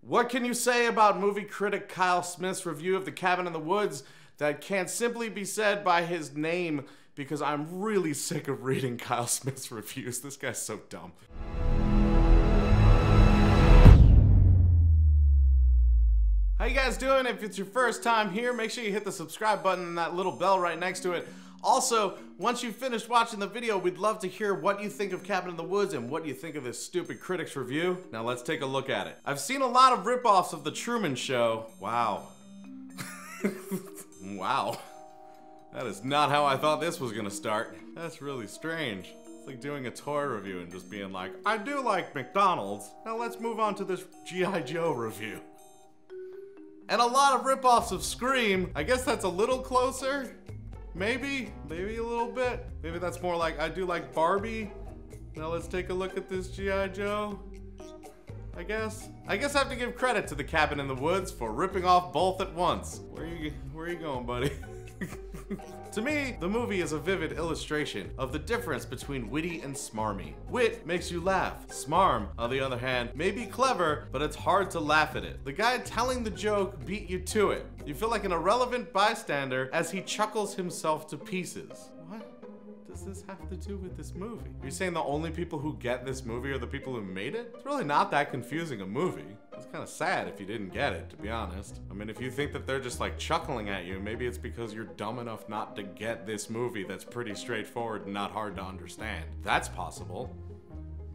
What can you say about movie critic Kyle Smith's review of The Cabin in the Woods that can't simply be said by his name, because I'm really sick of reading Kyle Smith's reviews. This guy's so dumb. How you guys doing? If it's your first time here, make sure you hit the subscribe button and that little bell right next to it. Also, once you've finished watching the video, we'd love to hear what you think of Cabin in the Woods and what you think of this stupid critic's review. Now let's take a look at it. I've seen a lot of ripoffs of The Truman Show. Wow. Wow. That is not how I thought this was gonna start. That's really strange. It's like doing a toy review and just being like, I do like McDonald's. Now let's move on to this G.I. Joe review. And a lot of ripoffs of Scream. I guess that's a little closer. Maybe a little bit. Maybe that's more like, I do like Barbie. Now let's take a look at this G.I. Joe. I guess I have to give credit to The Cabin in the Woods for ripping off both at once. Where are you going, buddy? To me, the movie is a vivid illustration of the difference between witty and smarmy. Wit makes you laugh. Smarm, on the other hand, may be clever, but it's hard to laugh at it. The guy telling the joke beat you to it. You feel like an irrelevant bystander as he chuckles himself to pieces. What does this have to do with this movie? Are you saying the only people who get this movie are the people who made it? It's really not that confusing a movie. It's kind of sad if you didn't get it, to be honest. I mean, if you think that they're just like chuckling at you, maybe it's because you're dumb enough not to get this movie that's pretty straightforward and not hard to understand. That's possible.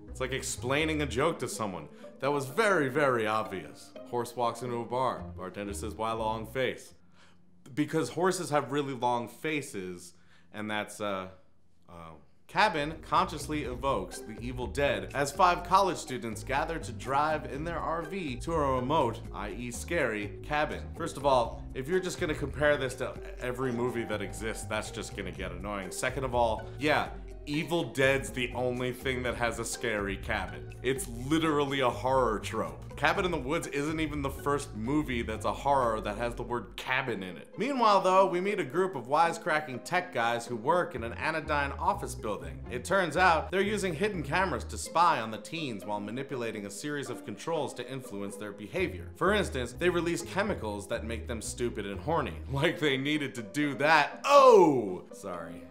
It's like explaining a joke to someone that was very, very obvious. Horse walks into a bar. Bartender says, why long face? Because horses have really long faces, and that's, Cabin consciously evokes the Evil Dead as 5 college students gather to drive in their RV to a remote, i.e. scary, cabin. First of all, if you're just gonna compare this to every movie that exists, that's just gonna get annoying. Second of all, yeah, Evil Dead's the only thing that has a scary cabin. It's literally a horror trope. Cabin in the Woods isn't even the first movie that's a horror that has the word cabin in it. Meanwhile though, we meet a group of wisecracking tech guys who work in an anodyne office building. It turns out they're using hidden cameras to spy on the teens while manipulating a series of controls to influence their behavior. For instance, they release chemicals that make them stupid and horny. Like they needed to do that. Oh! Sorry.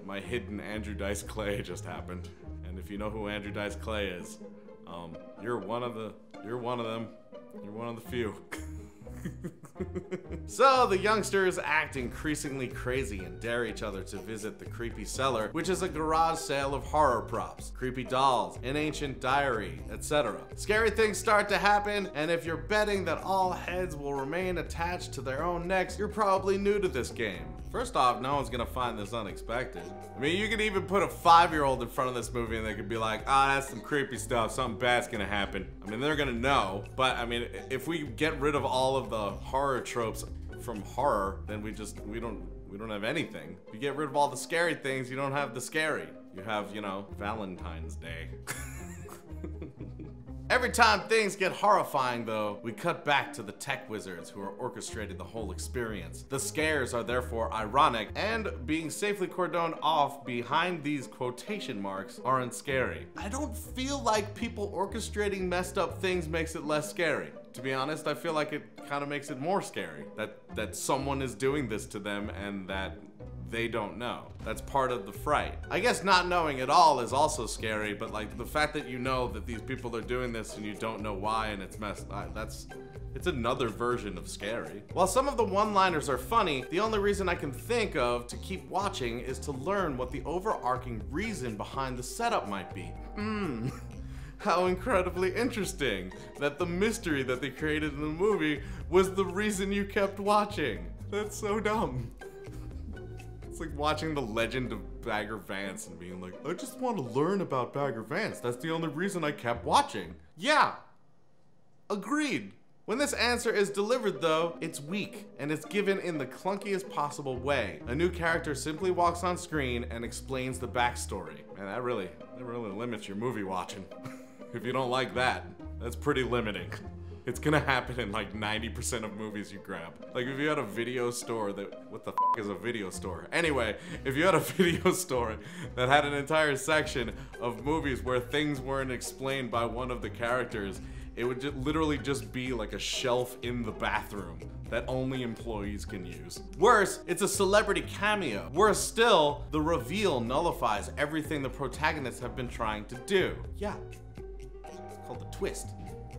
My hidden Andrew Dice Clay just happened. And if you know who Andrew Dice Clay is, you're one of them. You're one of the few. So the youngsters act increasingly crazy and dare each other to visit the creepy Cellar, which is a garage sale of horror props, creepy dolls, an ancient diary, etc. Scary things start to happen, and if you're betting that all heads will remain attached to their own necks, you're probably new to this game. First off, no one's gonna find this unexpected. I mean, you could even put a 5-year-old in front of this movie and they could be like, ah, that's some creepy stuff, something bad's gonna happen. I mean, they're gonna know, but I mean, if we get rid of all of the horror tropes from horror, then we don't have anything. If you get rid of all the scary things, you don't have the scary. You have, you know, Valentine's Day. Every time things get horrifying though, we cut back to the tech wizards who are orchestrating the whole experience. The scares are therefore ironic, and being safely cordoned off behind these quotation marks aren't scary. I don't feel like people orchestrating messed up things makes it less scary. To be honest, I feel like it kind of makes it more scary that someone is doing this to them and that they don't know. That's part of the fright. I guess not knowing at all is also scary, but like the fact that you know that these people are doing this and you don't know why and it's messed up, it's another version of scary. While some of the one-liners are funny, the only reason I can think of to keep watching is to learn what the overarching reason behind the setup might be. How incredibly interesting that the mystery that they created in the movie was the reason you kept watching. That's so dumb. It's like watching The Legend of Bagger Vance and being like, I just want to learn about Bagger Vance. That's the only reason I kept watching. Yeah, agreed. When this answer is delivered though, it's weak, and it's given in the clunkiest possible way. A new character simply walks on screen and explains the backstory. Man, that really limits your movie watching. If you don't like that, that's pretty limiting. It's gonna happen in like 90% of movies you grab. Like if you had a video store what the f is a video store? Anyway, if you had a video store that had an entire section of movies where things weren't explained by one of the characters, It would literally just be like a shelf in the bathroom that only employees can use. Worse, it's a celebrity cameo. Worse still, the reveal nullifies everything the protagonists have been trying to do. Yeah, it's called the twist.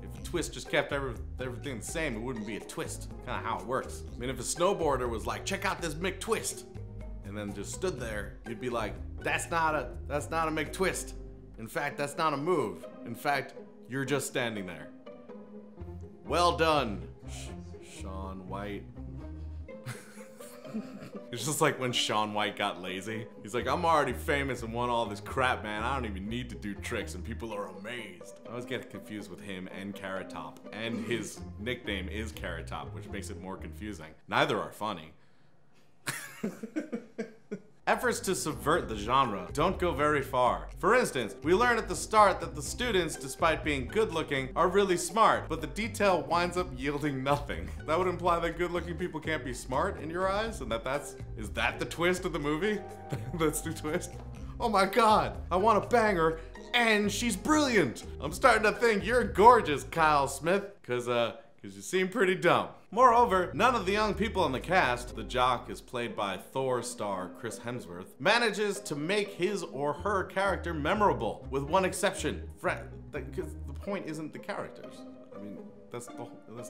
If a twist just kept everything the same, it wouldn't be a twist. Kind of how it works. I mean, if a snowboarder was like, check out this McTwist, and then just stood there, you'd be like, that's not a McTwist. In fact, that's not a move. In fact, you're just standing there. Well done, Shaun White. It's just like when Shaun White got lazy. He's like, I'm already famous and won all this crap, man. I don't even need to do tricks, and people are amazed. I always get confused with him and Carrot Top, and his nickname is Carrot Top, which makes it more confusing. Neither are funny. Efforts to subvert the genre don't go very far. For instance, we learn at the start that the students, despite being good-looking, are really smart, but the detail winds up yielding nothing. That would imply that good-looking people can't be smart in your eyes, and is that the twist of the movie? That's the twist? Oh my god, I want a banger, and she's brilliant! I'm starting to think you're gorgeous, Kyle Smith, cause you seem pretty dumb. Moreover, none of the young people in the cast, the jock is played by Thor star Chris Hemsworth, manages to make his or her character memorable, with one exception. Because the point isn't the characters. I mean, that's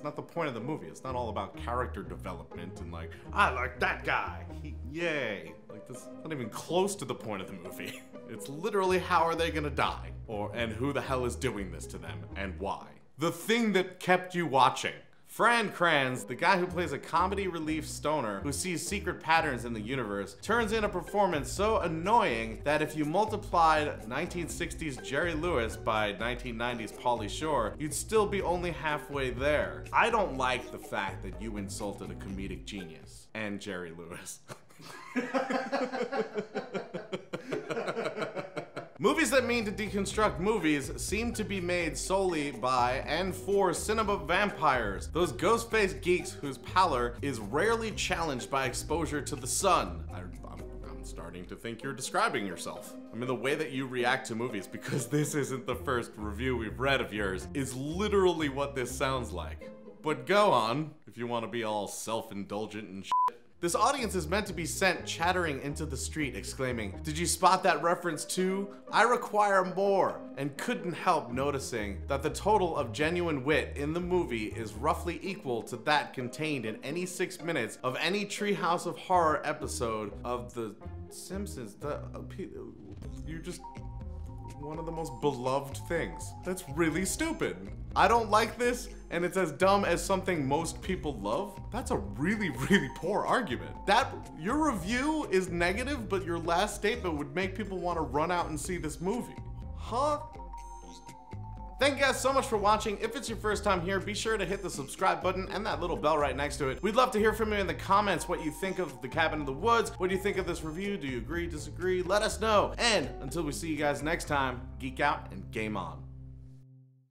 not the point of the movie. It's not all about character development and like, I like that guy, yay. Like, that's not even close to the point of the movie. It's literally how are they gonna die? And who the hell is doing this to them, and why? The thing that kept you watching. Fran Kranz, the guy who plays a comedy relief stoner who sees secret patterns in the universe, turns in a performance so annoying that if you multiplied 1960s Jerry Lewis by 1990s Pauly Shore, you'd still be only halfway there. I don't like the fact that you insulted a comedic genius and Jerry Lewis. Movies that mean to deconstruct movies seem to be made solely by and for cinema vampires, those ghost-faced geeks whose pallor is rarely challenged by exposure to the sun. I'm starting to think you're describing yourself. I mean, the way that you react to movies, because this isn't the first review we've read of yours, is literally what this sounds like. But go on, if you want to be all self-indulgent and shit. This audience is meant to be sent chattering into the street exclaiming, did you spot that reference too? I require more, and couldn't help noticing that the total of genuine wit in the movie is roughly equal to that contained in any 6 minutes of any Treehouse of Horror episode of The Simpsons. You're just one of the most beloved things. That's really stupid. I don't like this, and it's as dumb as something most people love. That's a really, really poor argument. Your review is negative, but your last statement would make people want to run out and see this movie. Huh? Thank you guys so much for watching. If it's your first time here, be sure to hit the subscribe button and that little bell right next to it. We'd love to hear from you in the comments what you think of The Cabin in the Woods. What do you think of this review? Do you agree, disagree? Let us know. And until we see you guys next time, geek out and game on.